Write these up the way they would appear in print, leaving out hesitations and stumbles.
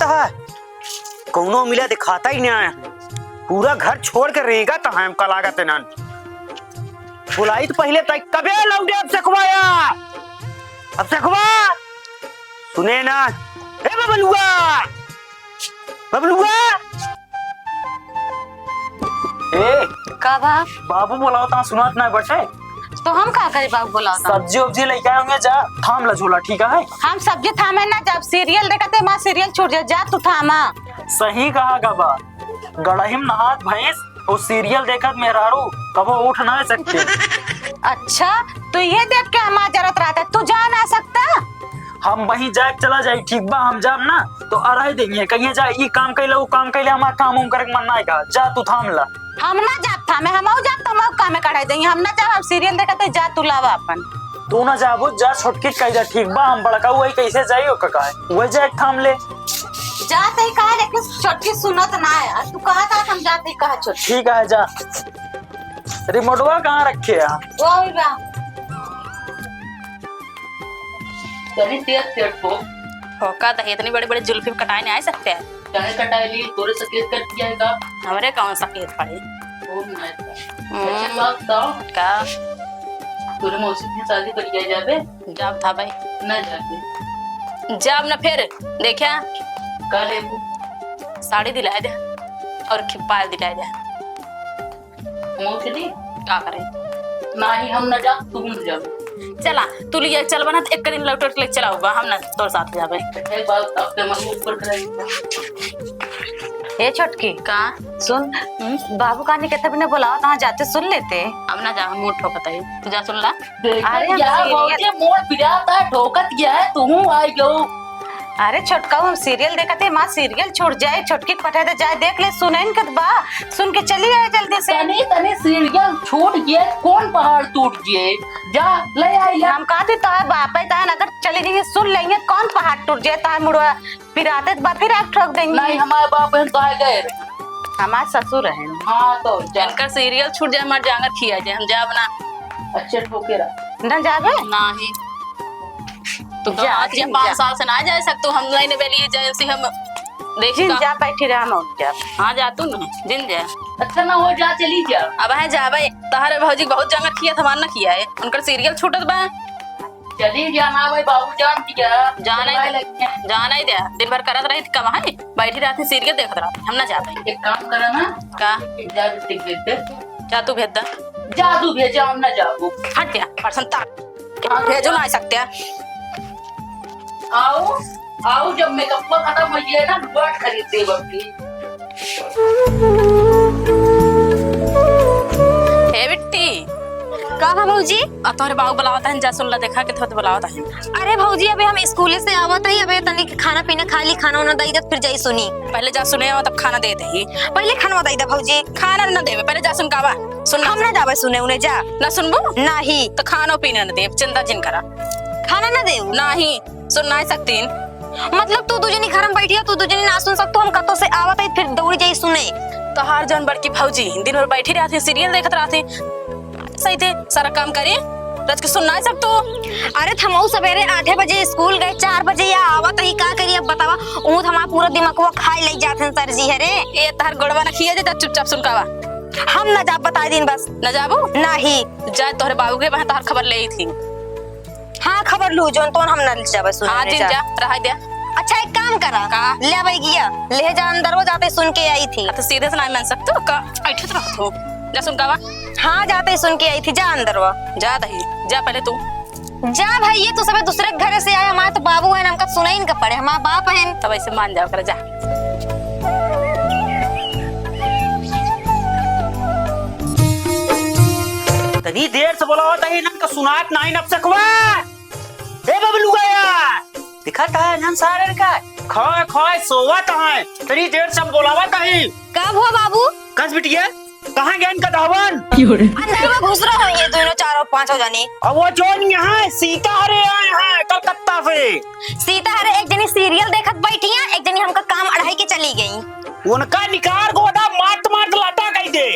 दिखत है कौनो मिला दिखाता ही नहीं, पूरा घर छोड़ कर रहेगा तो हम कल लागत न बुलाई तो पहले तक कबे लौटे अब सकवाया अब सकवा सुने ना ए बबलुआ बबलुआ ए का बाबू बोलाओ ता सुनात ना बटे तो हम का करे बाबू बुलाओ सब्जी उब्जी लेके आएंगे जा थाम ला झोला ठीक है। हम सब्जी थामे ना जब सीरियल देखते माँ सीरियल छूट जा तू थामा। सही कहा गबा गड़हिम नहात भैंस और सीरियल देखत मेहरारू कबो उठ ना सकते। अच्छा तो ये देख के हमारा जरूरत रहता तू जा ना सकता। हम वहीं जाए चला जाए ठीक बा हम जाब ना तो अरह देंगे कहिए जा ई काम कैले वो काम कैले हमारा काम उम करे मन ना जा तू थाम ला। हम ना जाब था मैं हम जाब तो हम काम कढ़ाई देंगे हम ना जाब हम सीरियल देखते जा तू लावा अपन तू ना जाबो जा छोटकी कह जा ठीक बा हम बड़का वही कैसे जाइयो कका वही जा थाम ले जाते ही कहा लेकिन छोटकी सुनत ना है तू कहा था हम जाते ही कहा छोटकी ठीक है जा रिमोटवा कहाँ रखे है वही बा तनी तेज तेज को होका दही इतनी बड़ी बड़ी जुल्फी कटाई नहीं आ सकते हैं चाहे कटाई ली तोरे सकेत कर दिया है का हमारे कौन सकेत पड़े ओ नहीं अच्छा बात तो का तोरे मौसी की शादी कर लिया जाबे जब था भाई ना जाबे जब न फिर देखा का ले साड़ी दिलाए दे और खिपाल दिलाए दे मौसी का करे ना ही हम ना जा तू न जाबे चला तू लिए चल बना एक दिन लौट ले चला होगा हम ना तोर साथ जाबे एक बात अपने मन ऊपर कराई ए छोटकी का सुन बाबू कहानी कहते बिना बुलाओ कहाँ जाते सुन लेते हम ना जा मोट ठोकत है तू जा सुन ला अरे हम यार serial- मौसी मोड़ पिराता ठोकत गया है तू आई गयो अरे छोटका हम सीरियल देखते माँ सीरियल छूट जाए छोटकी पठे दे जाए देख ले सुनैन कद बा सुन के चली आए जल्दी से तनी तनी सीरियल छूट गया कौन पहाड़ टूट गए जा ले आई हम कहते तो है बाप है अगर चली जाएंगे सुन लेंगे कौन पहाड़ टूट जाए तो मुड़वा फिर आते तो फिर आप ठोक देंगे नहीं हमारे बाप बहन तो आ गए हमारे ससुर है हाँ तो जा इनका सीरियल छूट जाए मर जाकर खिया जाए हम जाब ना अच्छे ठोकेरा न जावे नहीं तो जा, आज ये जा। 5 साल से ना जा सकते हम नहीं बेली जैसे हम देख जिन जा बैठी रहा हम जा हाँ जा तू ना दिन जा अच्छा ना हो जा चली जा अब है जा भाई तहारे भौजी बहुत जगह किया था ना किया है उनका सीरियल छूटत बा चली जाना भाई बाबू जान दिया जाना ही दिया दिन भर करत रही कमा है बैठी रहती सीरियल देखत रहा हम ना जा भाई एक काम करा ना का जा टिक दे जा तू भेज दा जादू भेजा हम ना जाबू हट जा पर्सन तक भेजो ना आ सकते आओ आओ जब मेकअप खत्म हो जाए ना बट खरीद दे बबली हे बिट्टी का बा भौजी? तोहरे बाबू बुलावता है जा सुन ला देखा के थोड़े बुलावता है अरे भौजी अबे हम स्कूल से आवत है अबे तनी खाना पीना खा ली खाना वाना दई दे फिर जाई सुनी पहले जा सुने हो तब खाना दे दे पहले खाना दई दे भौजी खाना ना देवे पहले जा सुन कावा सुन हम ना जावे सुने उन्हें जा ना सुनबो नहीं तो खाना पीना ना दे चिंता जिन करा खाना ना दे नहीं सुन ना सकती मतलब तू दूजनी घर में बैठी तू दूजनी ना सुन सकतो हम कतो से आवत है फिर दौड़ी जाई सुने तो हर जन बड़की भौजी दिन भर बैठी रहती सीरियल देखत रहती सही थे सारा काम करे रच के सुन ना सकतो अरे थमऊ सवेरे 8 बजे स्कूल गए 4 बजे या आवत ही का करिए बतावा ऊ हमारा पूरा दिमागवा खाई ले जाते सर जी हरे ये तहर गोड़वा ना खिया जाता चुपचाप सुन कावा हम ना जा बता दिन बस न जाबो नहीं जा तोहरे बाबू के वहां तहर खबर ले आई थी हाँ खबर लू जोन तो हम ना जावे सुने हाँ दिन जा रहा दिया अच्छा एक काम करा का? ले भाई गया ले जा अंदर वो जाते सुन के आई थी तो सीधे से ना मान सकतो का ऐठे तो रखो जा सुन कावा हाँ जाते सुन के आई थी जा अंदर वो जा दही जा पहले तू जा भाई ये तो सब दूसरे घर से आए हमारे तो बाबू है हमका सुना ही नहीं पड़े हमारा बाप है तब ऐसे मान जाओ कर जा तनी देर से बोला होता है ना सुनात नहीं नप सकवा ए बबलू गया दिखाता है जन सारे का खाए खाए सोवत है तनी देर से बोलावत है कब हुआ बाबू कस बिटिया कहाँ गए इनका धावन अंदर में घुस रहा हूँ ये दोनों 4 और 5 हो जाने अब वो जोन यहाँ सीता हरे आए हैं कलकत्ता से सीता हरे एक जनी सीरियल देखत बैठी है एक जनी हमका काम अढ़ाई के चली गई उनका निकार गोदा मात मात लाटा कही दे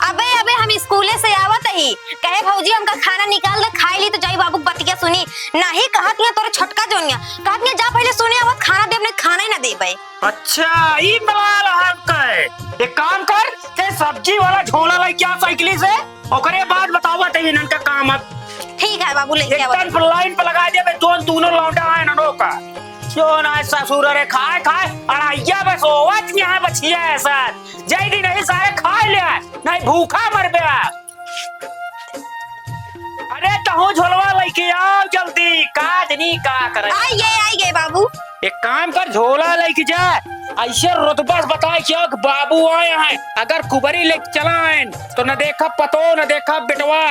अबे अबे हम स्कूले से आवत ही कहे भौजी हमका खाना निकाल दे खाई ली तो जाई बाबू बतिया बतिया सुनी नहीं कहत है तोरे छोटका जोनिया कहत है जा पहले सुने आवत खाना दे अपने खाना ही ना दे भाई। अच्छा ई मलाल हम कहे एक काम कर के सब्जी वाला झोला लाई क्या साइकिल से ओकरे बाद बतावा ते इनन का काम अब ठीक है बाबू लेके आवत। एकदम लाइन पे लगा दे बे जोन दोनों लौंडा है ना नोका क्यों ना ससुर रे खाए खाए अड़ाइया बस होवत यहाँ बचिया है सर जय दी नहीं सारे खा ले नहीं भूखा मर बे। अरे तहु झोलवा लेके आओ जल्दी काजनी का करे आई गए बाबू। एक काम कर झोला लेके जा ऐसे रुतबा बताए क्या बाबू आए हैं अगर कुबरी लेके चला आए तो न देखा पतो न देखा बेटवा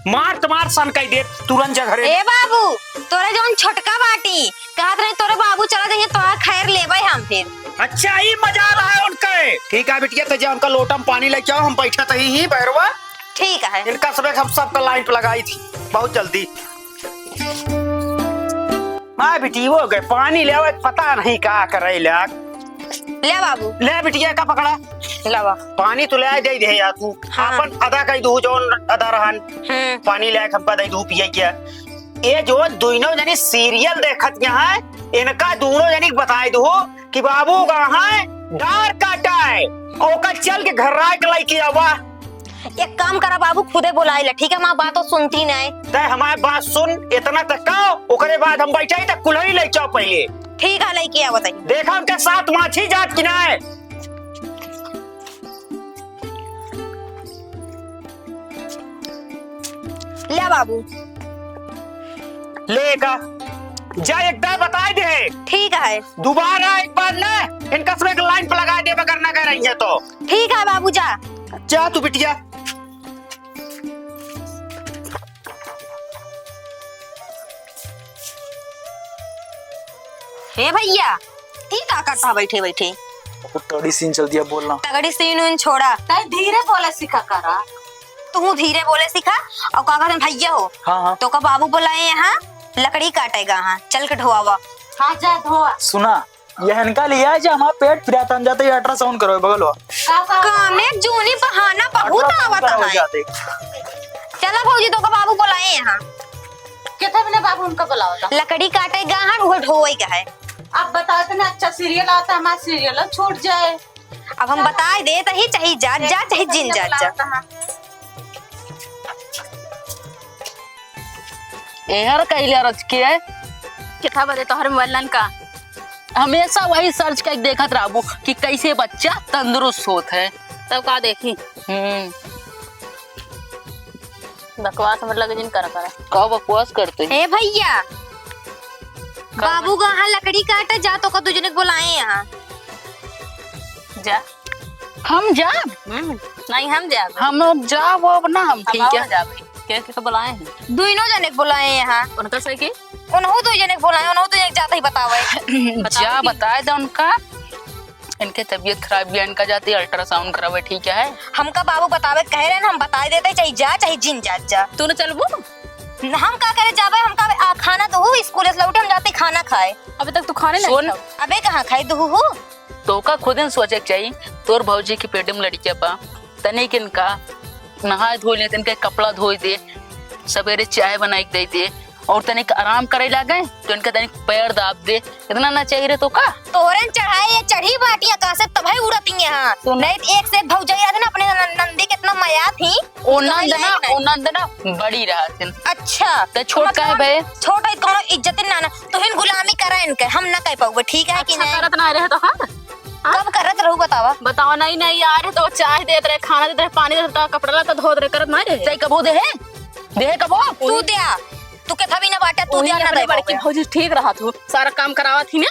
मार तुम्हार सन कह दे तुरंत जगह ए बाबू तोरे जोन छोटका बाटी कहत नहीं तोरे बाबू चला जाइए तो खैर लेबै हम फिर। अच्छा ही मजा रहा है उनका ठीक है बिटिया तो जा उनका लोटा में पानी लेके आओ हम बैठा तो ही भैरवा ठीक है। इनका सब हम सब लाइन पे लगाई थी बहुत जल्दी माँ बेटी वो गए पानी ले पता नहीं क्या करे ले बाबू ले बिटिया का पकड़ा लावा पानी तो ले दे दे यार तू हाँ। अपन अदा कई दू जोन अदा रहन पानी ले हमका दे दू पिए क्या ये जो दोनों जनी सीरियल देखत यहाँ इनका दोनों जनी बताए दो कि बाबू कहाँ है डार काटा है ओका चल के घर राय के लेके आवा। एक काम करा बाबू खुदे बुलाई ला ठीक है माँ बात तो सुनती नहीं ते हमारे बात सुन इतना तक का ओकरे बाद हम बैठे तक कुल्हड़ी ले जाओ पहले ठीक है लेके आओ बताइए। देखा उनके साथ माछी जात की ना है ले बाबू लेगा जा एकदम बताए दे ठीक है। दोबारा एक बार ना इनका सब एक लाइन पे लगा दे अगर ना कह रही है तो ठीक है बाबू जा जा तू बिटिया हे भैया ठीक है करता बैठे बैठे थोड़ी सीन चल दिया बोलना तगड़ी सीन उन छोड़ा ताई धीरे बोले सिखा करा। तू धीरे बोले सिखा और का कहते भैया हो हाँ तो का बाबू बुलाए यहाँ लकड़ी काटेगा हाँ चल के ढोआवा। हाँ जा धोआ सुना यह इनका लिया है जो हमारा पेट फिर जाते अल्ट्रासाउंड करो बगल हो कामे जूनी बहाना बहुत आवत है। चला भौजी तो का बाबू बुलाए यहाँ कितना बिना बाबू उनका बुलाओ था। लकड़ी काटेगा हाँ वो ढोएगा है। अब बताओ तो ना अच्छा सीरियल आता हमारा सीरियल छूट जाए। अब हम बताए दे तो ही चाहे जा जा चाहे जिन जा जा। एहर कहले रच के कितना बजे तोहर मोबाइल का हमेशा वही सर्च कर देखत रहबू कि कैसे बच्चा तंदुरुस्त होत है। तब का देखी बकवास मतलब जिन कर का बकवास करते हे भैया बाबू कहाँ लकड़ी काटे जा तो का तुझने बुलाए यहाँ जा हम जा नहीं हम जा हम लोग जा वो ना हम ठीक है जा भाई क्या बुलाए हैं दोनों जने बुलाए यहाँ उनका सही की उन्हों दो जने बुलाए उन्हों तो एक जाता ही बतावे जा बताए दे उनका इनके तबीयत खराब भी इनका जाती अल्ट्रासाउंड करावे ठीक है। हमका बाबू बतावे कह रहे हैं हम बताए देते चाहे जा चाहे जिन जा जा। तूने चलबू हम का करे जावे हमका खाना तो हो स्कूल से लौटे हम जाते खाना खाए अभी तक तू खाने सुन नहीं अबे कहाँ खाई दू हो तो का खुद ही सोचे के चाहिए तोर भौजी की पेट में लड़किया पा तने के इनका नहाए धो ले इनका कपड़ा धोई दे सवेरे चाय बनाई दे दे और तनिक आराम करे लगे तो इनका तनिक पैर दाब दे इतना ना चाहिए तो का तोरन चढ़ाए ये चढ़ी बाटियां कहाँ से तभी उड़ती यहाँ नहीं तो एक से भौजाई आते ना अपने नंदी कितना माया थी ओ नंदना बड़ी रहा थी। अच्छा तो छोट का है भाई छोटा कोनो इज्जत ना तो हिन गुलामी करा इनके हम ना कह पाओगे ठीक है कि नहीं करत ना रहे तो हाँ कब करत रहू बतावा बताओ नहीं नहीं यार तो चाय देते रहे खाना देते रहे पानी देते रहे कपड़ा लाता धो रहे करत नहीं रहे सही कबो दे कबो तू दिया तू के थवी ना बाटा तू दिया ना दे बड़की भौजी ठीक रहा तू सारा काम करावा थी ना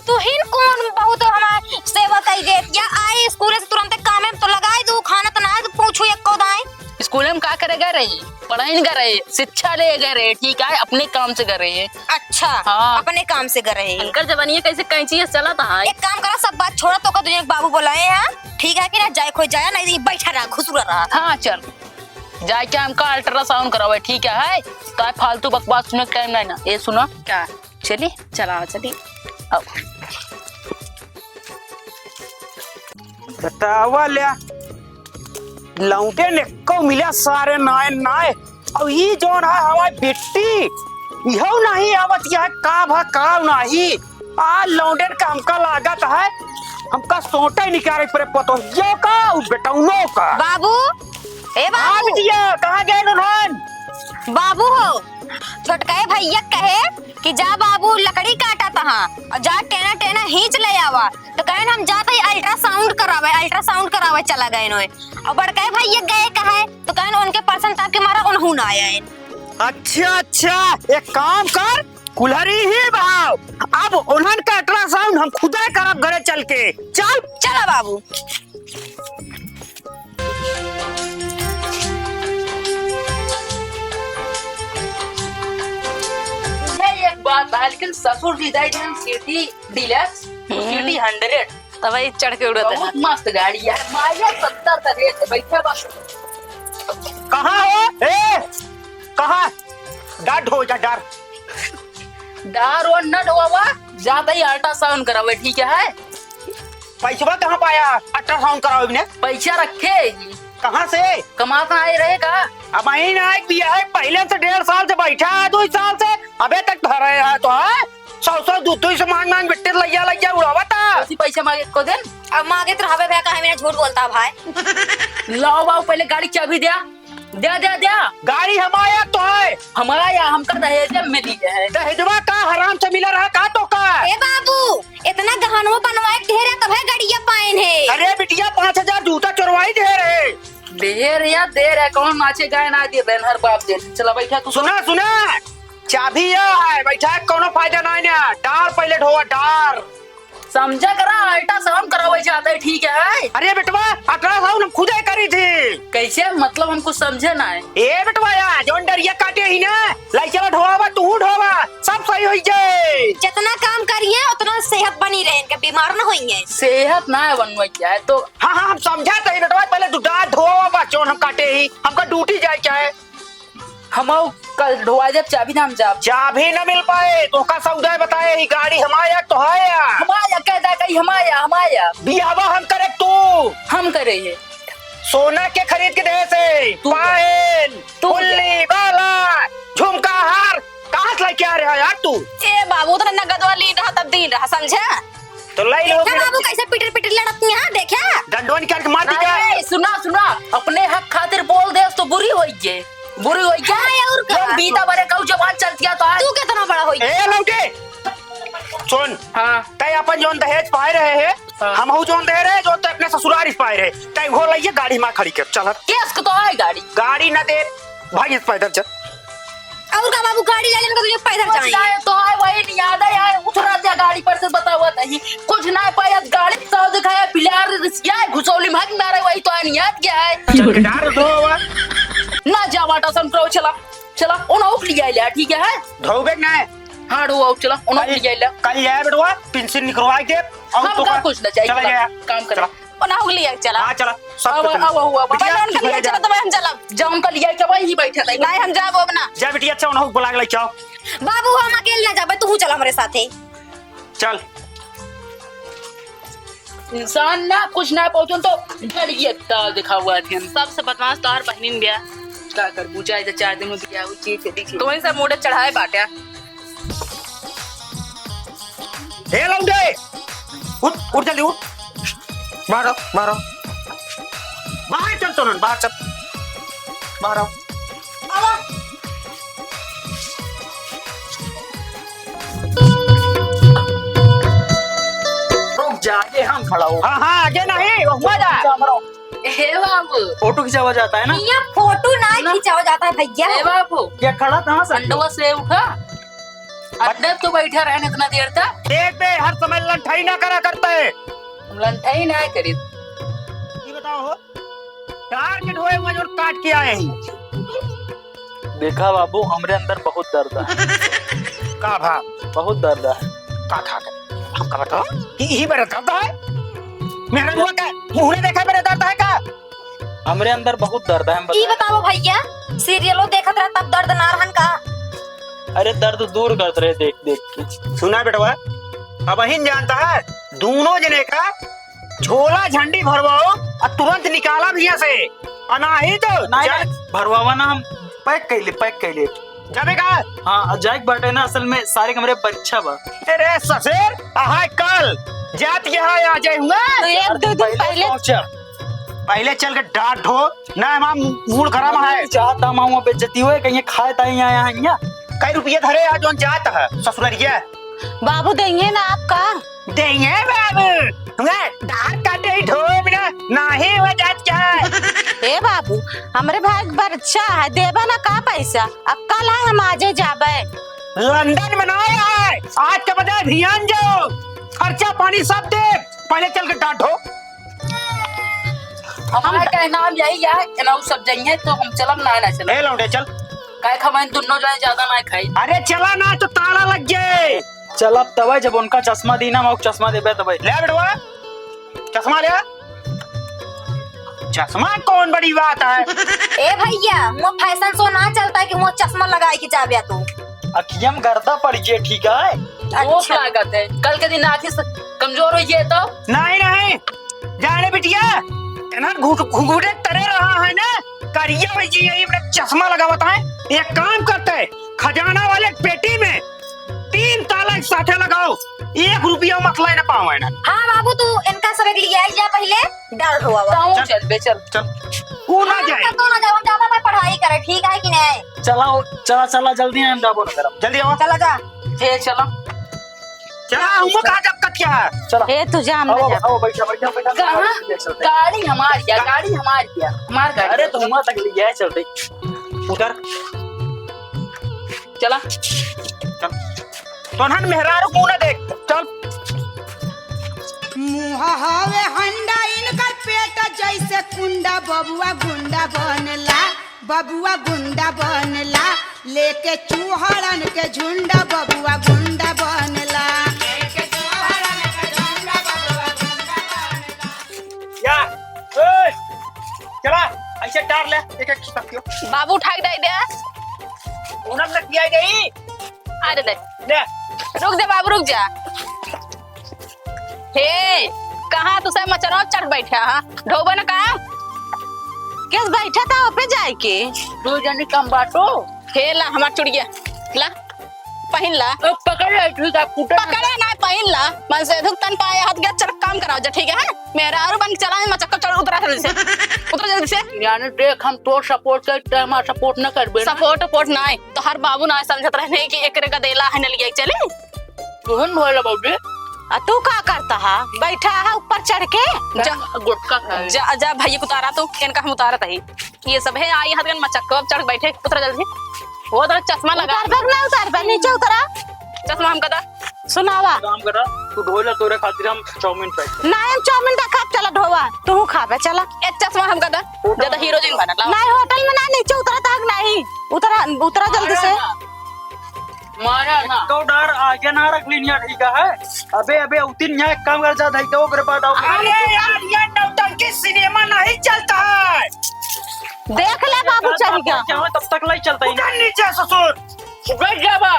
तू हिन कौन बहुत हमार सेवा कई दे या आए स्कूल से तुरंत काम में तो लगाई दू खाना तो ना पूछू एक को दाए स्कूल में का करे गए रही पढ़ाई नहीं कर रहे शिक्षा ले गए रहे ठीक है अपने काम से कर रहे हैं। अच्छा हाँ। अपने काम से कर रहे हैं अंकल जवानी कैसे कैंची चला था एक काम करा सब बात छोड़ा तो का तुझे बाबू बुलाए हैं ठीक है कि ना जाए कोई जाया नहीं बैठा रहा घुसुरा रहा हाँ चल जाके हमका अल्ट्रासाउंड करावे ठीक है तो फालतू बकवास सुनने टाइम नहीं ना ये सुनो क्या चली चला चली अब बतावा ले लौटे ने को मिला सारे नाय नाय और ये जोन है हमारी बेटी यहो नहीं आवत यह का भा का नहीं आ लौंडन का हमका लागत है हमका सोटा निकाले पर पतो यो का उस बेटौनो का बाबू ए आ बाबू बिटिया कहाँ गए नोन बाबू हो छोटकाए भैया कहे कि जा बाबू लकड़ी काटा तहाँ और जा टेना टेना खींच ले आवा तो कहन हम जाते ही अल्ट्रासाउंड करावे चला गए नोए और बड़काए भैया गए कहे तो कहन उनके पर्सन ताप के मारा उन्हों ना आए। अच्छा एक काम कर कुल्हरी ही भाव अब उन्हन का अल्ट्रासाउंड हम खुदा करब घरे चल के चल चला बाबू। एक बात है लेकिन ससुर जी दाई जन सिटी डिलक्स सिटी 100 तब चढ़ के उड़ते हैं। बहुत मस्त गाड़ी है माया 70 का रेट है बैठा बस। कहाँ हो ए कहाँ डर हो जा डर डार और न ढोवा ज्यादा ही अल्ट्रासाउंड करावे ठीक है। पैसा कहाँ पाया अल्ट्रासाउंड कराओ ने पैसा रखे कहाँ से कमा कहाँ आए रहेगा। अब महीना एक भी है पहले से 1.5 साल से बैठा है 2 साल से अबे तक भर रहे है तो है 100 200 से मांग बिट्टे लैया उड़ावा था उसी पैसा मांगे को दिन अब मांगे तो हवे भैया कहे मेरा झूठ बोलता भाई। लाओ बाऊ पहले गाड़ी चाबी दिया दिया गाड़ी हमारा तो है हमारा या हमका दहेज मिली है। दहेजवा का हराम से मिला रहा का तो का ए बाबू इतना गहनवा बनवाए ढेर है तब है गड़िया पाइन है। अरे बिटिया 5000 जूता चोरवाई दे रहे देर या देर है कौन नाचे गाय ना दिए बहन हर बाप दे चला बैठा तू सुना चाबी यह है बैठा है कोनो फायदा नहीं ना डार पहले ढोवा डार समझा करा अल्ट्रासाउंड करावे जाता है ठीक है। अरे बेटवा अल्ट्रासाउंड हम खुद ही करी थी कैसे मतलब हमको समझे ना है। ए बेटवा यार जोन डरिया काटे ही ना लाई चला ढोवा तू ढोवा सब सही हो जाए। जितना काम करिए उतना सेहत बनी रहे इनके बीमार न होइए। सेहत ना है बनवा है तो हाँ हम समझाते हैं बेटवा पहले तू डार ढोवा बा जोन हम काटे ही हमका ड्यूटी जाए क्या है हम कल ढोआ जब चाबी नाम जाब चाबी न मिल पाए तो का सौदा बताए ही गाड़ी हमारा तो है हमाया कहता कहीं हमाया बियावा हम करे तू हम करे ये सोना के खरीद के दे से पायल फुल्ली बाला झुमका हार कहाँ से लेके आ रहा यार तू ए बाबू तो नगद वाली रहा तब दिन रहा समझा तो लाई लो देखा बाबू कैसे पिटर लड़ती हैं देखा डंडों निकाल के मार दिया नहीं, सुना अपने हक खातिर बोल दे तो बुरी होई गए और का? जब बीता बरे कहू जवान चल गया तो तू कितना बड़ा होई ए लौटे सुन हाँ तय अपन जोन दहेज पाए रहे हैं हम हूँ जोन दे रहे जो तो अपने ससुराल पाए रहे तय वो लाइए गाड़ी मार खड़ी कर चल केस को तो है गाड़ी न दे भाई इस पैदल चल और का बाबू गाड़ी ले लेने को पैदल कुछ जाएंगे ना तो है वही नहीं याद है यार उतरा दिया गाड़ी पर से बतावा नहीं कुछ ना पाया गाड़ी तो दिखाया बिलार रिसिया घुसौली भाग मारे वही तो नहीं याद क्या है डार ढोवा ना जा वाटा सम करो चला उन्हें उठ लिया लिया ठीक है ढोबे ना हाँ ढोआ चला उन्हें उठ लिया लिया कल जाए बेटवा पेंशन निकलवा के हम का कुछ ना चाहिए चला गया काम करा ना हो लिया चला हाँ चला अब हुआ पहले उनका लिया चला तो हम चला जाऊं का लिया क्या वही बैठा था नहीं हम जाबो अब ना जा बेटी अच्छा उन्हें बुला के ले जाओ बाबू हम अकेले ना जाबे तू चल हमारे साथे चल इंसान ना कुछ ना पहुंचो तो डर गया ताल दिखा हुआ थे सबसे बदमाश तो हर बहनीन बिया क्या कर बुझाए तो 4 दिन में दिया वो चीज से दिखी तो वही सब मोड़े चढ़ाए बाटे हे लौंडे उठ जल्दी उठ बाहर चल तो बाहर चल बाहर आओ रुक जाके हम खड़ा हो हाँ आगे नहीं मजा हे बाबू फोटो खिंचावा जाता है ना ये फोटो ना खिंचावा जाता है भैया। हे बाबू क्या खड़ा कहाँ से अंडवा से उठा अड्डे तो बैठा रहने इतना देर तक देख बे हर समय लंठाई ना करा करता है लंठाई ना करी ये बताओ हो टारगेट होए हुए और काट के आए हैं देखा बाबू हमरे अंदर बहुत दर्द है का भा बहुत दर्द है का था हम का बताओ ही मेरा दर्द है मेरा हुआ का मुंह ने देखा मेरा दर्द है का हमरे अंदर बहुत दर्द है हम ये बताओ भैया सीरियलो देखत रहा तब दर्द ना रहन का अरे दर्द दूर करते रहे देख देख के सुना बेटवा अब अहिन जानता है दोनों जने का झोला झंडी भरवाओ और तुरंत निकाला भी यहाँ से अनाही तो नहीं भरवावा ना हम पैक कर ले जानेगा हाँ जाइक बाटे ना असल में सारे कमरे परीक्षा बा तेरे ससुर आहाय कल जात यहाँ आ जाऊंगा तो एक दो दिन पहले पहुंचा पहले चल के डांट धो ना हमारा मूड खराब है चाहता माँ बेइज्जती हुए कहीं खाए ताई आया यहाँ कई रुपये धरे आज जोन जात है ससुरिया बाबू देंगे ना आपका देंगे बाबू तुम्हें डांट काटे ही धो बिना नहीं हो जात क्या है ए बाबू हमरे भाई बच्चा है देबा ना का पैसा अब कल है हम आजे जाबे लंदन में ना है आज के बजाय ध्यान जाओ खर्चा पानी सब दे पहले चल के डांट धो हमारा का नाम यही है ना सब जाइए तो हम चलम ना चल ए लौंडे चल काय खमाइन दोनों जाए ज्यादा ना खाई अरे चला ना तो ताला लग जाए चल अब तब जब उनका चश्मा दी ना मैं चश्मा दे तब ले बेटवा चश्मा ले चश्मा कौन बड़ी बात है ए भैया वो फैशन शो ना चलता है कि वो चश्मा लगाए के जाबे तू अखियम गर्दा पड़ जे ठीक है वो लागत है कल के दिन आखिर कमजोर हो ये तो नहीं नहीं जाने बिटिया ना घुंघूटे तरे रहा है ना करिया भाई जी यही अपना चश्मा लगा हुआ है एक काम करते हैं खजाना वाले पेटी में 3 ताला एक साथे लगाओ 1 रुपया मसला ना पाओ है ना हाँ बाबू तू इनका सब एक लिया जा पहले डर हुआ ताऊ चल बे चल चल तू ना जाए तो ना जाओ ज्यादा मैं पढ़ाई करे ठीक है कि नहीं चला जल्दी हम जाबो ना करब जल्दी आओ चला जा जे चलो चला हम कहा जब कट क्या है चला ए तू जा हम आओ जा आओ बैठा कहाँ गाड़ी हमारी है गाड़ी हमारी है हमार गाड़ी अरे तुम वहां तक ले गया चलते उधर चला चल तो नन मेहरारू मुंह ना देख चल मुहा हवे हंडा इनकर पेट जैसे कुंडा बबुआ गुंडा बनला बबुआ गुंडा बनला लेके चूहड़न के झुंडा बबुआ गुंडा बनला या ओए चला ऐसे डार ले एक एक सत्यो बाबू उठा के दे उनम लग गया गई अरे दे ले रुक जा बाबू रुक जा हे कहाँ तू सब मचरवा चढ़ बैठा हाँ ढोबा ना कहा किस बैठा था पे जाए के दो जने कम बाटो हे ला हमार चुड़िया ला पहन ला पकड़ ले ठीक है फुटा पकड़े ना पहन ला मन से धुक तन पाए हाथ गया चल काम कराओ जा ठीक है मेरा और बन चला है मचक्का चढ़ उतरा जल्दी से उतरा जल्दी से यानी देख हम तो सपोर्ट करते हैं हमारा सपोर्ट न कर बेना सपोर्ट ना है तो हर बाबू ना समझत रहने की एक का देला है न लिया चले तुहन भोला बाबू आ तू का करता है बैठा है ऊपर चढ़ के जा गुटका खाए जा जा भैया को उतारा तो इनका हम उतारा ही ये सब है आई हाथ मचक्का चढ़ बैठे उतरा जल्दी वो तो चश्मा लगा उतार बैग ना उतार बैग नीचे उतरा चश्मा हम कदा सुनावा काम करा तू ढोला तोरे खातिर हम चाउमीन पैक ना हम चाउमीन का खाब चला ढोवा तू खाबे चला ए चश्मा हम कदा ज्यादा हीरोइन बनला नहीं होटल में ना नीचे उतरा तक नहीं उतरा जल्दी से मारा ना तो डर आगे ना रख लिया ठीक है अबे उतिन यहाँ काम कर जा धाई तो करे बात आओ अरे यार ये नौटंकी सिनेमा नहीं चलता है देख ले बाबू चल गया क्या तब तक लाई चलता ही उधर नीचे ससुर सुबह जाबा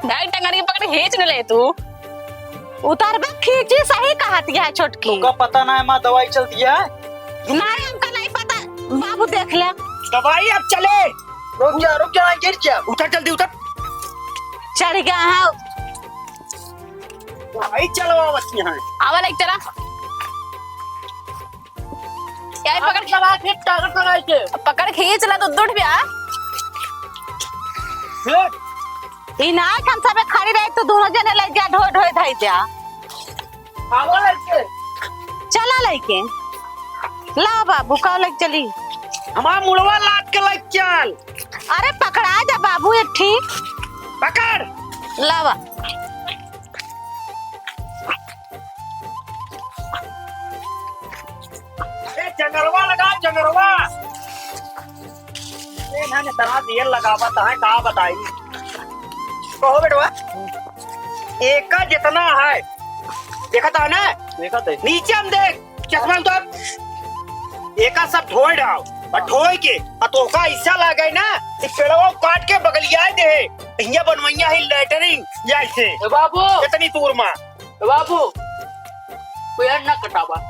ढाई टंगरी पकड़ खींच न ले तू उतार बैग खींची सही कहती है छोटकी तुमको पता ना है माँ दवाई चलती है नहीं हमका नहीं पता बाबू देख ले दवाई अब चले रुक जा गिर जा उतर जल्दी उतर चढ़ गया है दवाई चलवा बच्ची हैं आवा लाइक चला क्या पकड़ लगा के ताकत लगाई के पकड़ खींच ला तो दुट बिया इनाक हम सब खड़ी रहे तो दोनों जने लग गया ढो ढो धाई जा आवा लगे चला लेके ला बाबू का लग चली हमारा मुड़वा लाद के लग चल अरे पकड़ा जा बाबू एक ठीक पकड़ लावा जंगरवा लगा जंगरवा इन्होंने तना दिए लगावत है कहा बताई कहो बेटवा एक का जितना है देखा था ना देखा थे नीचे हम देख चश्मा तो एक का सब धोए डाओ और धोए के और तो का हिस्सा ला गए ना इस पेड़वा काट के बगलिया दे यहाँ बनवैया है लेटरिंग या ऐसे बाबू कितनी दूर में बाबू पेड़ न कटावा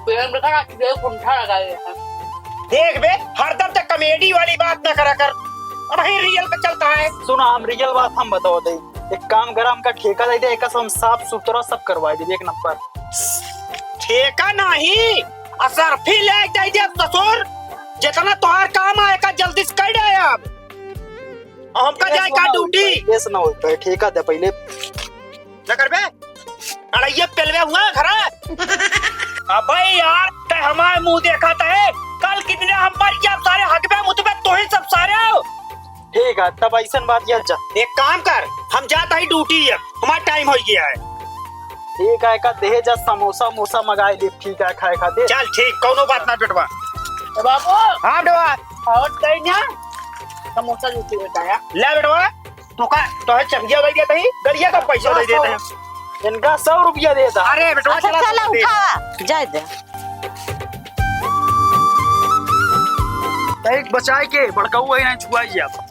पेड़ में कटा के कुंठा लगा देख बे हरदम तक कॉमेडी वाली बात ना करा कर, अब ही रियल पे चलता है। सुना हम रियल बात हम बताओ दे, एक काम करा हमका ठेका दे दे, एक हम साफ सुथरा सब करवा दे एक नंबर। ठेका नहीं असरफी ले दे दे ससुर, जितना तोहार काम आए का जल्दी से कर दे। अब हमका जाए का ड्यूटी ऐसा ना होता है, ठेका दे पहले न करबे। अरे ये पेलवे हुआ घर अबे यार ते हमारे मुंह देखा है, कल कितने हम पर जब सारे हकबे मुतबे तो ही सब सारे हो। ठीक है तब ऐसा बात यार जा। एक काम कर, हम जाता ही ड्यूटी है, हमारा टाइम हो गया है। ठीक है का दे जा, समोसा मोसा मंगाए दे, ठीक है खाए खाते। चल ठीक, कोनो बात ना बेटवा। बाबू हाँ बेटवा, और दे ना समोसा जो बेटा है ले बेटवा, तो का तो है चबिया दे देते ही, गड़िया का पैसा दे देते हैं। इनका 100 रुपया देता। अरे बेटवा अच्छा चला उठा जाए दे। एक बचाए के बड़का हुआ ही नहीं छुआई आप।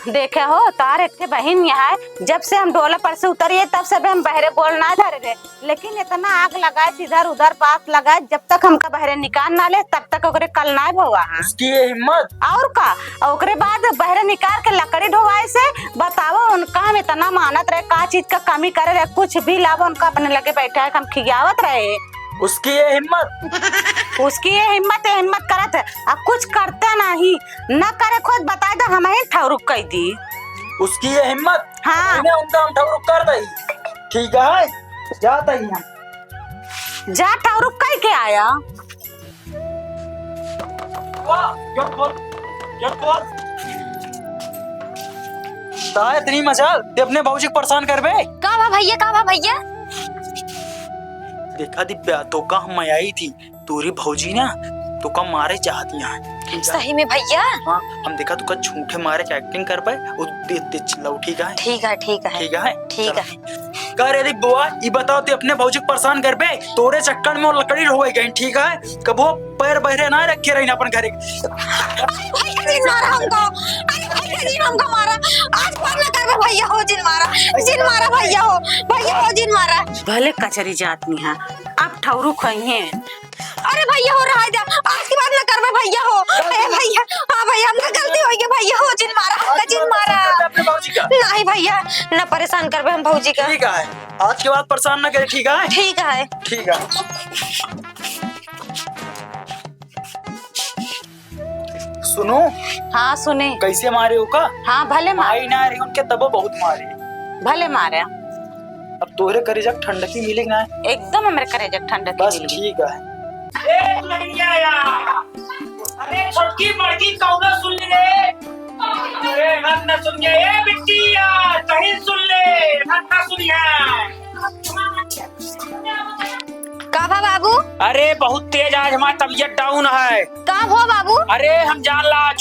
देखे हो तार एक बहन यहाँ है, जब से हम डोला पर से उतरिए तब से भी हम बहरे बोलना धरे रहे, लेकिन इतना आग लगाए इधर उधर पास लगाए, जब तक हमका बहरे निकाल ना ले तब तक ओकरे कल ना भवा है। उसकी ये हिम्मत और का ओकरे बाद बहरे निकाल के लकड़ी ढोवाए से बताओ उनका हम इतना मानत रहे, का चीज का कमी करे रहे, कुछ भी लाभ उनका अपने लगे बैठा है, हम खियावत रहे। उसकी ये हिम्मत उसकी ये हिम्मत करत है, अब कुछ करते नहीं न करे, खुद बताए तो हम ही ठौरुक कह दी। उसकी ये हिम्मत। हाँ। इन्हें उनका हम ठौरुक कर दई। ठीक है जाता ही हम। जा ठौरुक कह के आया। इतनी मजाल ते अपने भाऊजी को परेशान कर बे। का बा भैया, का बा भैया? देखा दिव्या तो का हम आई थी, तोरी भौजी ना तो का मारे चाहती है। सही में भैया? हाँ हम देखा तो का झूठे मारे के एक्टिंग कर पाए और दे चिल्लाओ। ठीक है ठीक है ठीक है ठीक है ठीक है। कर रे बुआ ये बताओ ते अपने भौजी को परेशान कर बे, तोरे चक्कर में वो लकड़ी ढोई गई। ठीक है कबो पैर बहरे ना रखे रही ना अपन घरे। भैया जिन मारा हमको, अरे भैया जिन हमको मारा, आज पर ना कर भैया हो जिन मारा भैया हो जिन मारा। भले कचरी जात में है, अब ठौरुक है। अरे भैया हो रहा है, आज के बाद ना कर भैया हो। अरे भैया, हाँ भैया हमका गलती हो गई, भैया हो जिन मारा, हमका जिन मारा। अपने भौजी का नहीं भैया ना परेशान कर हम भौजी का। ठीक है आज के बाद परेशान ना करे। ठीक है ठीक है ठीक है। सुनो हाँ सुने। कैसे मारे हो का? हाँ भले मारे, माई ना रही उनके तब बहुत मारे। भले मारे, अब तोरे करे जब ठंडकी मिलेगी ना एकदम हमारे करेजा ठंडा की बस मिली। ठीक है। अरे छोटकी बड़की कौन सुन ले, अरे हम न सुन गए ए बिटिया, कहीं सुन ले, हम ना सुनिया। का बा बाबू? अरे बहुत तेज आज हमारा तबीयत डाउन है। का हो बाबू? अरे हम जान ला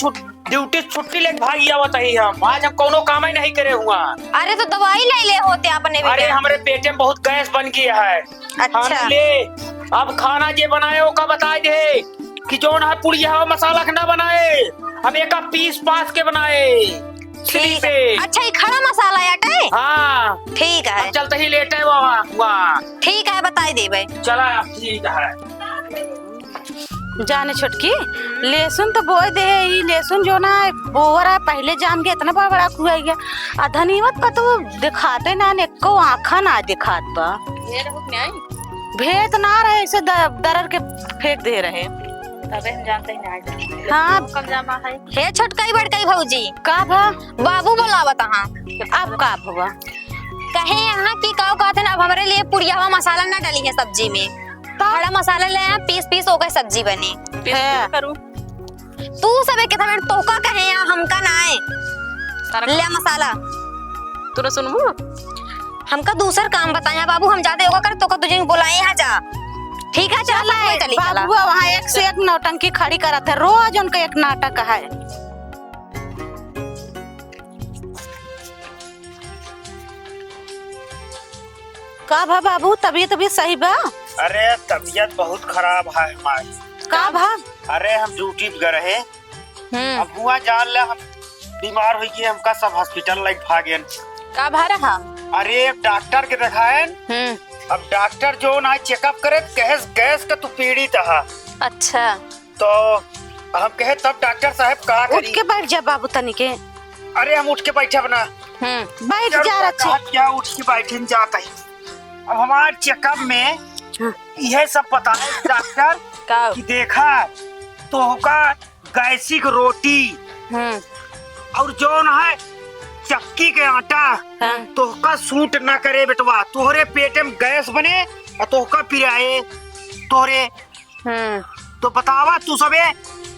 ड्यूटी छुट्टी लेके भागी आवत ही हम, आज हम कोनो काम ही नहीं करे हुआ। अरे तो दवाई ले होते अपने भी। अरे हमारे पेट में बहुत गैस बन गया है। अच्छा। खाना ले, अब खाना जे बनाए हो का बता दे कि जो ना पुड़िया मसाला ना बनाए, अब एक पीस पास के बनाए। ठीक है। अच्छा ये खड़ा मसाला याटे? हाँ ठीक है चलते ही लेटे वहाँ। ठीक है बताई दे भाई। चला ठीक है। जाने छोटकी लहसुन तो बोए दे, ये लहसुन जो ना बोवर है पहले जाम के इतना बड़ा खुआ गया, आ धनीवत पर तो दिखाते ना, एको आँखा ना दिखात बा, भेद ना रहे ऐसे दरर के फेंक दे रहे। तबे हम जानते ही नहीं। हाँ कब जामा है हे छोटकाई बड़काई भौजी का भा बाबू बोलावत हाँ। अब का भवा कहे यहाँ की काव कहते हैं, अब हमारे लिए पुड़िया हुआ मसाला ना डाली है सब्जी में, बड़ा मसाला ले आया, पीस पीस हो गए सब्जी बनी। करूं तू सबे के थमें तोका कहे यहाँ हमका ना आए ले मसाला। तू सुनबू हमका दूसर काम बताया बाबू, हम जाते होगा कर तोका तुझे बुलाए यहाँ जा। ठीक है चला चली चला। बाबू वहाँ एक से एक नौटंकी खड़ी करत है, रोज उनका एक नाटक है। का भा बाबू तबीयत सही बा? अरे तबीयत बहुत खराब है हमारी। का भा? अरे हम ड्यूटी पे गए रहे, अब हुआ जान ले हम बीमार हो गए, हमका सब हॉस्पिटल लाइक भागेन। का भा रहा? अरे डॉक्टर के दिखाएन, अब डॉक्टर जो ना चेकअप करे गैस का तू पीड़ित है। अच्छा तो हम कहे तब डॉक्टर साहब कहा उठ के बैठ जा बाबू तनिके। अरे हम उठ के बैठे बना, बैठ जा रहा क्या उठ के बैठे जाता है। अब हमारे चेकअप में यह सब पता है डॉक्टर का कि देखा तो होगा गैसिक रोटी और जो ना है चक्की के आटा तो का सूट ना करे बेटवा, तोहरे पेट में गैस बने और तो का पिराए तोहरे। तो बतावा तू सबे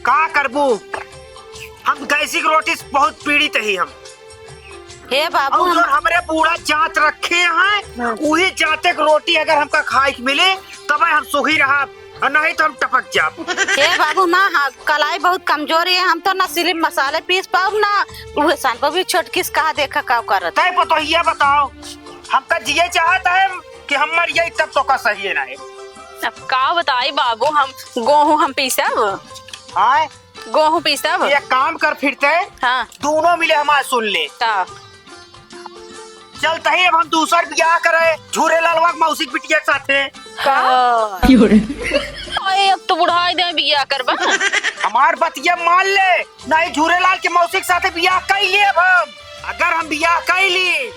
का करबू। हम गैसिक रोटी से बहुत पीड़ित ही हम। हे बाबू और जो हमारे पूरा जांच रखे हैं वही जांचे की रोटी अगर हमका खाए के मिले तब हम सुखी रहा, और नहीं तो हम टपक जाब। हे बाबू ना कलाई बहुत कमजोर है, हम तो ना सिर्फ मसाले पीस पाऊ ना उहे सान पर भी छोटकी से कहा देखा का करत तय पतो ये बताओ हमका जिये चाहता है कि हम मर जाए तब तो का सही है ना है। अब का बताई बाबू, हम गेहूं हम पीसब, हाँ गेहूं पीसब। ये काम कर फिरते हाँ दोनों मिले हमारे सुन ले। का चलते ही अब हम दूसर ब्याह करे झूरे लालवा मौसी बिटिया के साथे। अरे अब तो बुढ़ाई दे बिया करबा। हमार बतिया मान ले, नहीं झूरे लाल के मौसी के साथे ब्याह कर लिए। अब हम अगर हम ब्याह कर ली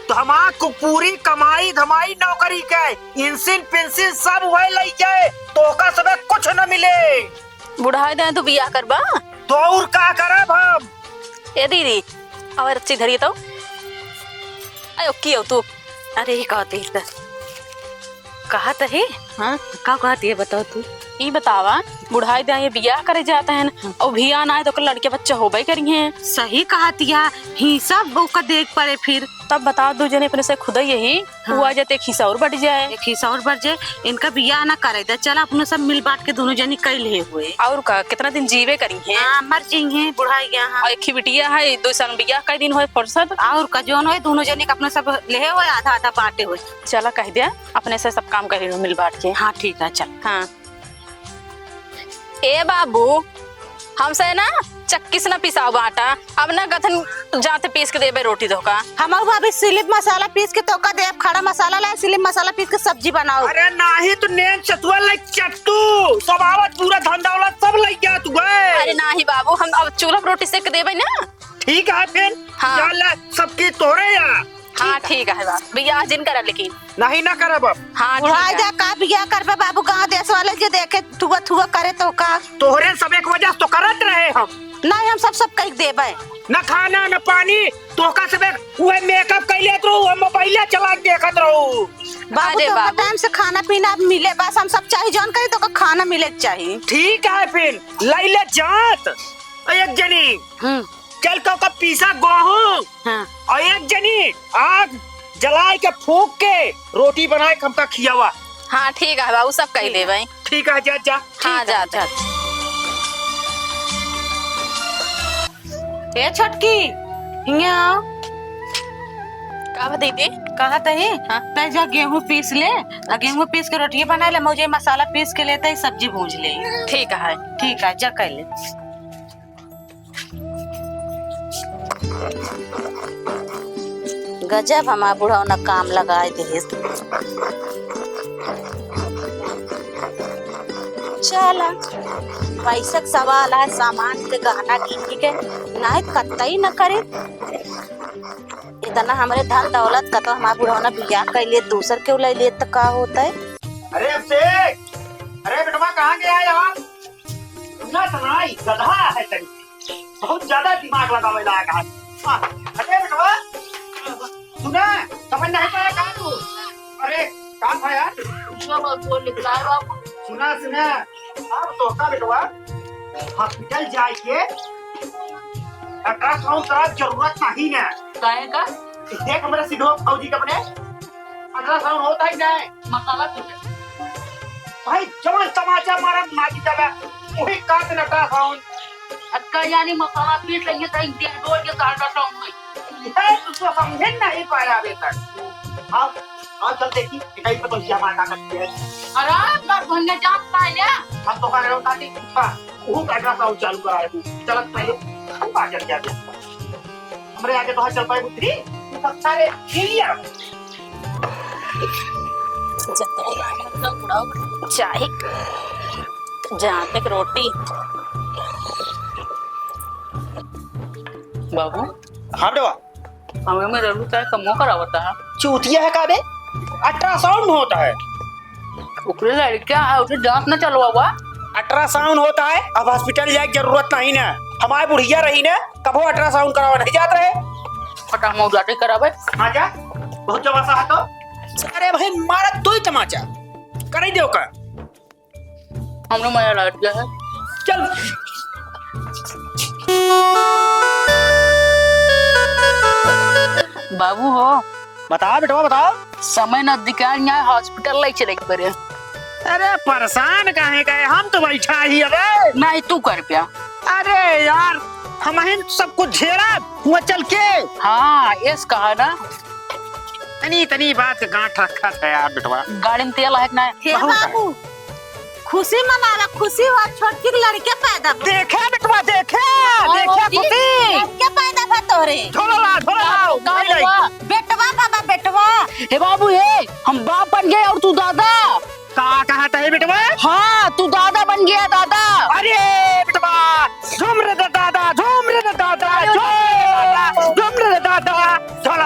तो हमार को पूरी कमाई धमाई नौकरी के इंसिन पेंसिल सब वही लग जाए तो का सब कुछ न मिले। बुढ़ाई दे तो बिया करबा तो और का करब हम। ए दीदी और अच्छी धरिए तो अयो की हो तू। अरे ही कहती है कहत है। हाँ का कहती है बताओ तू। ई बतावा बुढ़ाई दे ये बिया करे जाते हैं और बिया ना है तो लड़के बच्चे होबे करिए। सही कहती है, हिस्सा बहू का देख पड़े फिर तब बता दो जने अपने से खुद यही हुआ जाते एक हिस्सा और बढ़ जाए। एक हिस्सा और बढ़ जाए, इनका बिया ना करे दे चल अपने सब मिल बांट के दोनों जनी कई ले हुए और का कितना दिन जीवे करी है। हाँ मर जाइए बुढ़ाई गया। हाँ और एक ही बिटिया है 2 साल बिया कई दिन हुए फुर्सत और का जोन हुए दोनों जने अपने सब ले हुए आधा आधा बांटे हुए। चला कह दिया अपने से सब काम करे मिल बांट के। हाँ ठीक है चल। हाँ ए बाबू हमसे ना चक्की से ना पिसाओ आटा, अब ना गथन जाते पीस के देबे रोटी धोका। हमारे भाभी सिलिप मसाला पीस के तो का दे, खड़ा मसाला लाए सिलिप मसाला पीस के सब्जी बनाओ। अरे नहीं तो नेन चतुआ लाइक चट्टू सब आवत पूरा धंधा वाला सब लग गया तू गए। अरे नहीं बाबू हम अब चूल्हा पर रोटी सेक देबे ना। ठीक है फिर हाँ। चल सबके तोरे या। हाँ ठीक है बाबू बिया जिन करा लेकिन नहीं ना करब अब। हाँ बुढ़ाई ठीक है। दे का बिया करबे बाबू, गाँव देश वाले जो देखे थुआ थुआ करे तो का तोहरे सब एक वजह से तो करत रहे हम। नहीं हम सब कई देबे न खाना न पानी तो का सब वह मेकअप कैले तो हम मोबाइल चला के देखत रहू। बाबू अरे तो बाबू। टाइम से खाना पीना मिले, बस हम सब चाहिए जौन करी तो का खाना मिले चाहिए। ठीक है फिर लैले जात एक जनी चल तो का पीसा गेहूं हाँ और एक जनी आग जलाए के फूक के रोटी बनाए के हमका खियावा। हाँ ठीक है बाबू सब कह देबे। ठीक है जा जा। हाँ जा जा। ए छोटकी हियां का दीदी कहा तही हाँ? तै जा गेहूं पीस ले, गेहूं पीस के रोटियां बना ले, मुझे मसाला पीस के लेते सब्जी भूंज ले। ठीक है। ठीक है जा कर ले। गजब हमारा बुढ़ा न काम लगाए दे। चला पैसा सवाल है, सामान के गहना गिनती के नहीं कतई न करे। इतना हमारे धन दौलत का तो हमारा बुढ़ा न बिया कर लिए दूसर के ले लिए तो का होता है। अरे अरे बेटवा कहाँ गया यार। सुना सुनाई गधा है तनी, बहुत ज्यादा दिमाग लगावे लगा। अरे बेटवा सुना समझ नहीं पाया कहाँ तू। अरे कहाँ था यार। सुना सुना अब तो का बेटवा हॉस्पिटल जाए के अल्ट्रासाउंड करा जरूरत नहीं है। काहे का देख हमारे सिद्धो फौजी कपड़े अल्ट्रासाउंड होता ही नहीं। मसाला पीस भाई जवान तमाचा मारा माजी दबा वही काट न अल्ट्रासाउंड। अक्का यानी मसाला पीस लेंगे तो इंडिया डोल के काटा टाउन में ये तो समझे नहीं पाया अभी तक। अब हाँ चल देखी पिटाई पे तो क्या मार करती है। अरे बार भंगे जात पाए हम तो कह रहे हो काटी वो अल्ट्रासाउंड चालू करा है तू चल पहले हम बाहर चल गया हमरे आगे तो चल पाए पुत्री तू सब सारे क्लियर चाय जहाँ तक रोटी। बाबू हाँ बेटा हमें में रहलू चाहे कमो करावता है चूतिया है का बे अल्ट्रासाउंड होता है ऊपरे लड़कियां है उसे जांच न चलवा हुआ अल्ट्रासाउंड होता है अब हॉस्पिटल जाए जरूरत नहीं ना हमारे बुढ़िया रही ना कबो अल्ट्रासाउंड करावा नहीं जात रहे फटा हम जाते करावे हाँ जा बहुत जवासा है तो अरे भाई मारा दो ही तमाचा कर दो का हमने मजा लग गया है चल बाबू हो बताओ बेटा बताओ समय नजदीक यहाँ हॉस्पिटल ले चले पड़े अरे परेशान काहे गए हम तो बैठा ही अबे नहीं तू कर पिया अरे यार हम सब कुछ झेला हुआ चल के हाँ इस कहा ना तनी तनी बात गांठ रखा था यार बेटवा गाड़ी में तेल है कि नहीं हे बाबू खुशी मनाना खुशी हुआ छोटी लड़के पैदा भा- देखे बेटवा देखे खुशी लड़के पैदा भा तोरे झोला नहीं नहीं बेटवा बाबा बेटवा। हे बाबू हे हम बाप बन गए और तू दादा का कहता है बेटवा हाँ तू दादा बन गया दादा अरे बेटवा झूम रे दादा झूम रे दादा झूम रे दादा झोला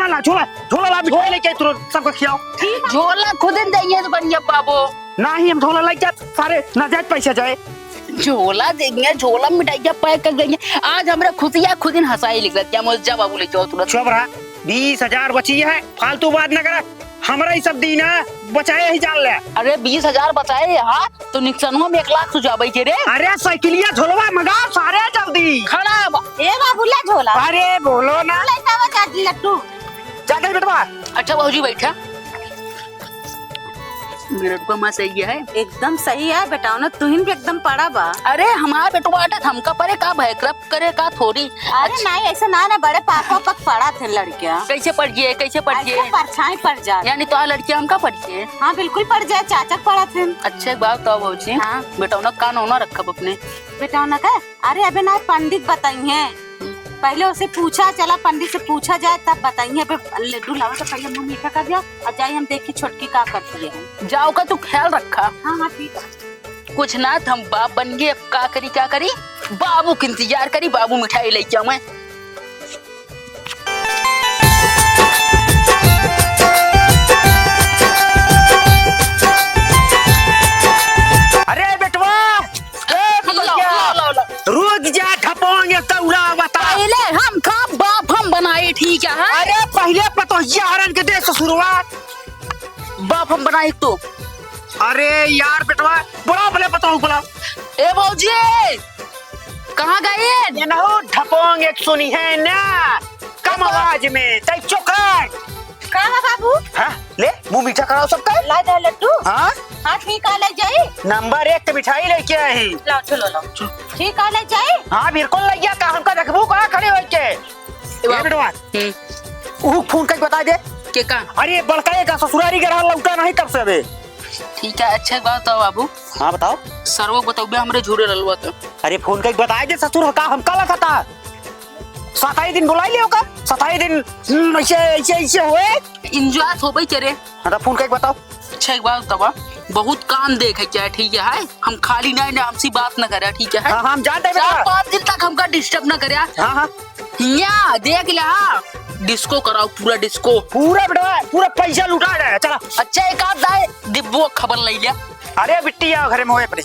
ला झोला ला मिठाई लेके तुरंत सबको खिलाओ झोला खुद ही देंगे तो बढ़िया बाबू ना ही हम झोला लेके सारे नाजायज पैसे जाए झोला देंगे झोला मिठाइया पैक कर देंगे आज हमारे खुशियाँ खुद ही हंसाई लिख रही है मुझे बाबू ले जाओ तुरंत चुप रहा 20,000 बची है फालतू बात न कर हमारा ही सब दीना बचाए ही जान ले अरे 20,000 बचाए यहाँ तो निक्सनों में 1 लाख सुझाव के रे अरे साइकिलिया झोलवा मंगा सारे जल्दी खड़ा ए बाबू ले झोला अरे बोलो ना ले जावा जाती लट्टू। जाकर बेटवा अच्छा बाबूजी बैठा मेरे को मां सही है एकदम सही है बेटा ना तुहिन भी एकदम पड़ा बा। अरे हमारा बेटवा हमका परे का भयक्रप करे का थोड़ी अरे नहीं ऐसा ना बड़े पापा पक पड़ा थे लड़कियां कैसे पढ़िए कैसे ऐसे पढ़िए परछाई पड़ जाए। यानी तो लड़कियां हमका पढ़िए हाँ बिल्कुल पड़ जाए चाचा पड़ा थे। अच्छा एक बात तो बाबूजी हाँ। बेटा ना कान होना रखा अपने बेटा ना का अरे अबे ना पंडित बताई है पहले उसे पूछा चला पंडित से पूछा जाए तब बताइए लड्डू लाओ तो पहले मुंह मीठा कर दिया और जाइए हम देखी छोटकी का करती है। जाओ का तू ख्याल रखा हाँ हाँ ठीक है। कुछ ना हम बाप बन गए अब क्या करी बाबू के इंतजार करी बाबू मिठाई लेके आऊ मैं अरे बेटवा रुक जा ठपोंगे तौला बता पहले हम का बाप हम बनाए ठीक है अरे पहले पतोहिया हरन के देश से शुरुआत बाप हम बनाए तो अरे यार बेटवा बड़ा भले बताओ बोला ए बाबूजी कहाँ गए ये ना हो ठपोंगे सुनी है ना कम आवाज में तय चौकट कहा बाबू हाँ ले मुंह मीठा कराओ सबका ला दे लड्डू। हाँ हाँ ठीक है ले जाए नंबर 1 के मिठाई लेके आई लाओ चलो लाओ ठीक है ले जाए। हाँ बिल्कुल लगिया का हमका रखबू कहाँ खड़े हो के ए बेटवा फोन करके बता दे के का अरे बड़का का ससुरारी के रहा लौटा नहीं कब से अबे ठीक है अच्छा बात बताओ बाबू हाँ बताओ सर्व बताओ बे हमरे झूरे रलवा तो अरे फोन करके बताए दे ससुर का हमका लगा था 27 दिन बुलाई लियो का 27 दिन ऐसे हुए इंजॉय हो भाई चरे हाँ तो फोन करके बताओ अच्छा एक बात बताओ बहुत काम देखे क्या ठीक है हम खाली नहीं ना हमसे बात न करे ठीक है हाँ हम जानते हैं 4-5 दिन तक हमका डिस्टर्ब न करे हाँ हाँ यहाँ देख लिया डिस्को कराओ पूरा डिस्को पूरा बेटा पूरा पैसा लुटा रहा है चला अच्छा एक आध डिब्बो खबर ले लिया अरे बिट्टी आओ घर में होए पड़े